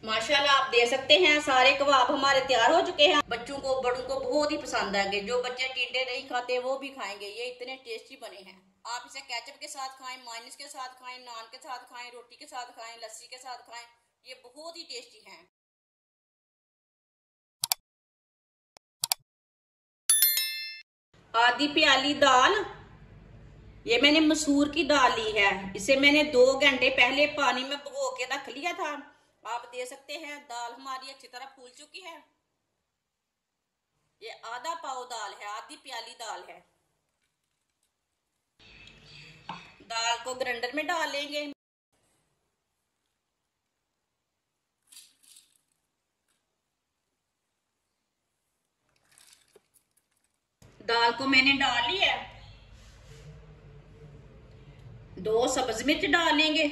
माशाल्लाह आप दे सकते हैं सारे कबाब हमारे तैयार हो चुके हैं। बच्चों को बड़ों को बहुत ही पसंद आएंगे। जो बच्चे टिंडे नहीं खाते वो भी खाएंगे। ये इतने टेस्टी बने हैं। आप इसे केचप के साथ खाएं, मायोनीज के साथ खाएं, नान के साथ खाएं, रोटी के साथ खाएं, लस्सी के साथ खाएं। ये बहुत ही टेस्टी हैं। आधी प्याली दाल, ये मैंने मसूर की दाल ली है। इसे मैंने 2 घंटे पहले पानी में भिगो के रख लिया था। आप दे सकते हैं। दाल हमारी अच्छी तरह फूल चुकी है। ये आधा पाव दाल है, आधी प्याली दाल है। दाल को ग्राइंडर में डाल लेंगे। दाल को मैंने डाल लिया है। 2 सब्ज मिर्च डालेंगे।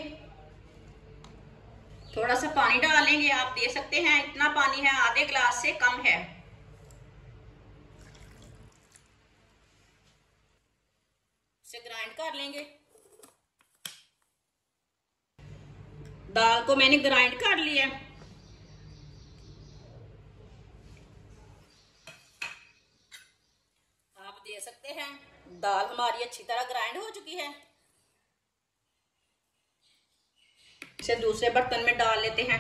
थोड़ा सा पानी डालेंगे। आप दे सकते हैं। इतना पानी है, आधे गिलास से कम है। इसे ग्राइंड कर लेंगे। दाल को मैंने ग्राइंड कर लिया। आप दे सकते हैं। दाल हमारी अच्छी तरह ग्राइंड हो चुकी है। इसे दूसरे बर्तन में डाल लेते हैं।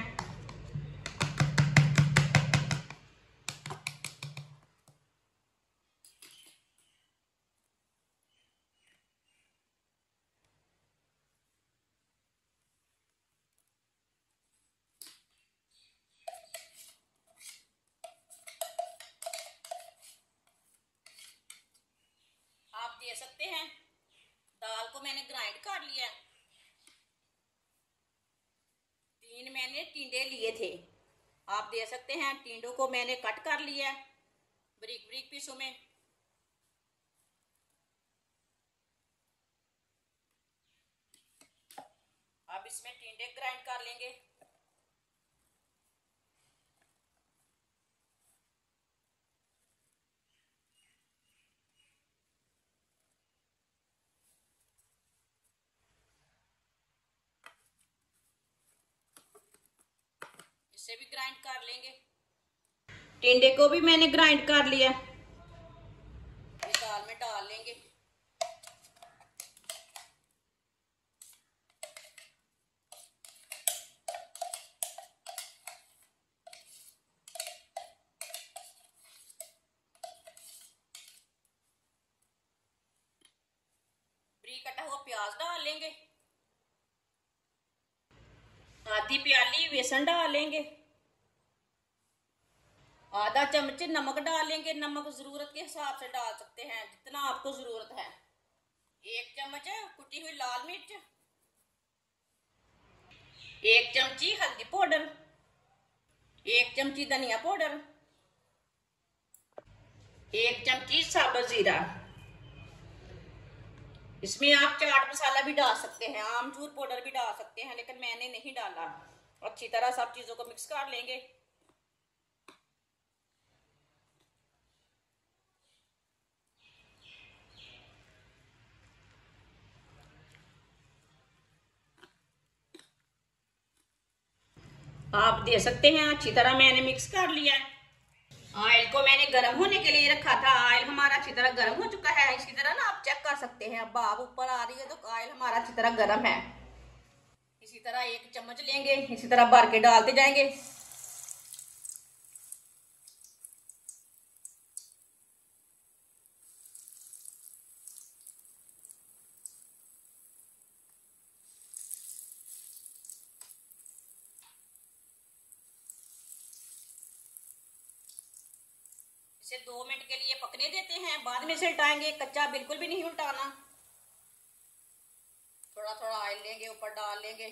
आप दे सकते हैं। दाल को मैंने ग्राइंड कर लिया। 3 मैंने टिंडे लिए थे। आप दे सकते हैं। टिंडों को मैंने कट कर लिया बारीक बारीक पीसों में। अब इसमें टिंडे ग्राइंड कर लेंगे। इसे भी ग्राइंड कर लेंगे। टिंडे को भी मैंने ग्राइंड कर लिया। दाल में डाल लेंगे। बारीक कटा हुआ प्याज डाल लेंगे। आधी प्याली बेसन डालेंगे। आधा चम्मच नमक डालेंगे। नमक जरूरत के हिसाब से डाल सकते हैं, जितना आपको जरूरत है। 1 चम्मच कुटी हुई लाल मिर्च, 1 चमची हल्दी पाउडर, 1 चमची धनिया पाउडर, 1 चमची साबुत जीरा। इसमें आप चाट मसाला भी डाल सकते हैं, आमचूर पाउडर भी डाल सकते हैं, लेकिन मैंने नहीं डाला। अच्छी तरह सब चीजों को मिक्स कर लेंगे। आप दे सकते हैं। अच्छी तरह मैंने मिक्स कर लिया है। ऑयल को मैंने गर्म होने के लिए रखा था। ऑयल हमारा अच्छी तरह गर्म हो चुका है। इसी तरह ना आप चेक कर सकते हैं। अब भाप ऊपर आ रही है तो ऑयल हमारा अच्छी तरह गर्म है। इसी तरह 1 चम्मच लेंगे। इसी तरह भर के डालते जाएंगे। इसे 2 मिनट के लिए पकने देते हैं। बाद में इसे उल्टाएंगे। कच्चा बिल्कुल भी नहीं उल्टाना। थोड़ा थोड़ा ऑयल लेंगे, ऊपर डाल लेंगे।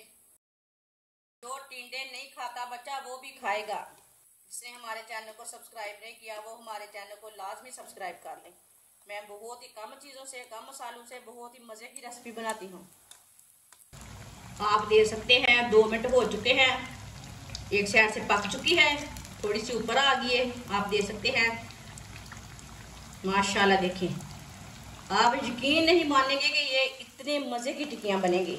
जो टिंडे नहीं खाता बच्चा वो भी खाएगा। जिसने हमारे चैनल को सब्सक्राइब नहीं किया वो हमारे चैनल को लाजमी सब्सक्राइब कर लें। मैं बहुत ही कम चीज़ों से, कम मसालों से बहुत ही मज़े की रेसिपी बनाती हूँ। आप दे सकते हैं। 2 मिनट हो चुके हैं। एक साइड से पक चुकी है, थोड़ी सी ऊपर आ गई है। आप दे सकते हैं। माशाल्लाह देखें, आप यकीन नहीं मानेंगे कि ये इतने मज़े की टिक्कियाँ बनेंगी।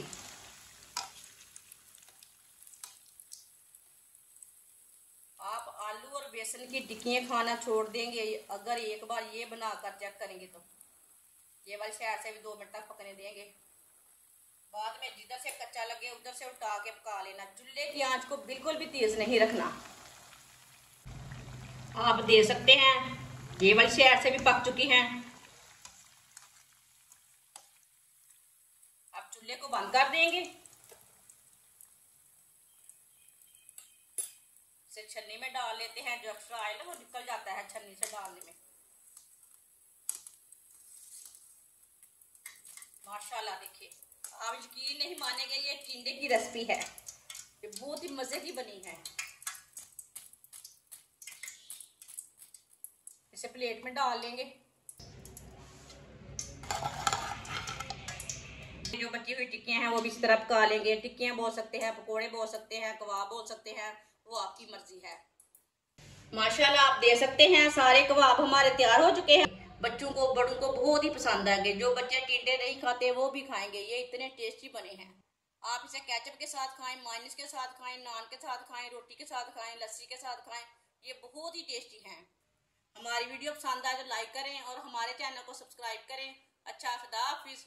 आलू और बेसन की टिक्कियाँ खाना छोड़ देंगे अगर एक बार ये बनाकर चेक करेंगे तो। ये वाली साइड से भी 2 मिनट तक पकने देंगे। बाद में जिधर से कच्चा लगे उधर से उठा के पका लेना। चूल्हे की आंच को बिल्कुल भी तेज नहीं रखना। आप देख सकते हैं ये वाली साइड से भी पक चुकी हैं। अब चूल्हे को बंद कर देंगे। इसे छन्नी में डाल लेते हैं। जो एक्स्ट्रा ऑयल है वो निकल जाता है छन्नी से डालने में। माशाल्लाह देखिए, आप यकीन नहीं मानेंगे, ये टिंडे की रेसिपी है। ये बहुत ही मजे की बनी है। इसे प्लेट में डाल लेंगे। जो बची हुई टिक्कियां हैं वो भी इस तरह पका लेंगे। टिक्कियां बोल सकते हैं, पकोड़े बोल सकते हैं, कबाब बोल सकते हैं, वो आपकी मर्जी है। माशाल्लाह आप देख सकते हैं सारे कबाब हमारे तैयार हो चुके हैं। बच्चों को बड़ों को बहुत ही पसंद आएंगे। जो बच्चे टिंडे नहीं खाते वो भी खाएंगे। ये इतने टेस्टी बने हैं। आप इसे केचप के साथ खाएं, मायोनीज के साथ खाएं, नान के साथ खाएं, रोटी के साथ खाएं, लस्सी के साथ खाएं। ये बहुत ही टेस्टी हैं। हमारी वीडियो पसंद आए तो लाइक करें और हमारे चैनल को सब्सक्राइब करें। अच्छा, खुदा हाफिज।